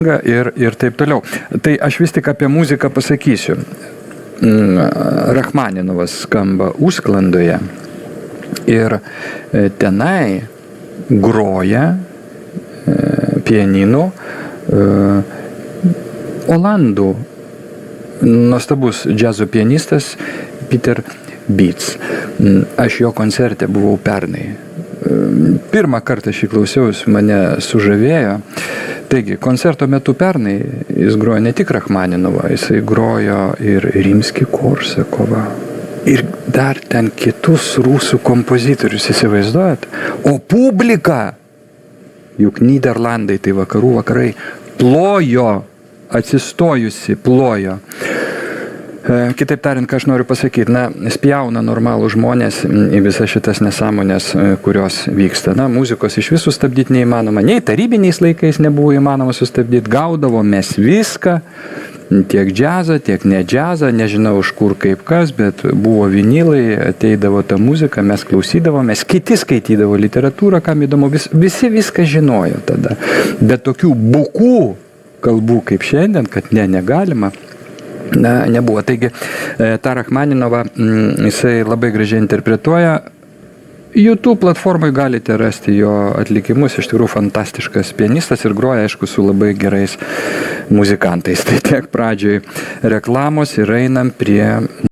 ir taip toliau. Tai aš vis tik apie muziką pasakysiu. Rachmaninovas skamba Užsklandoje ir tenai groja pianinu olandų nuostabus džiazo pianistas Peter Beats. Aš jo koncerte buvau pernai. Pirmą kartą šį klausiausi, mane sužavėjo. Taigi, koncerto metu pernai jis grojo ne tik Rachmaninovą, jisai grojo ir Rimskį-Korsakovą. Ir dar ten kitus rusų kompozitorius, įsivaizduojat? O publika, juk Nyderlandai, tai vakarai, plojo, atsistojusi plojo. Kitaip tariant, ką aš noriu pasakyti, spjauna normalų žmonės į visas šitas nesąmonės, kurios vyksta. Muzikos iš visų sustabdyti neįmanoma, nei tarybiniais laikais nebuvo įmanoma sustabdyti, gaudavo mes viską, tiek džiazą, tiek ne džiazą, nežinau iš kur kaip kas, bet buvo vinilai, ateidavo ta muzika, mes klausydavomės, kiti skaitydavo literatūrą, kam įdomu, visi viską žinojo tada. Bet tokių bukų kalbų kaip šiandien, kad negalima, nebuvo. Taigi, tą Rachmaninovą jisai labai gražiai interpretuoja. YouTube platformai galite rasti jo atlikimus, iš tikrųjų fantastiškas pianistas ir groja, aišku, su labai gerais muzikantais. Tai tiek pradžioj reklamos ir einam prie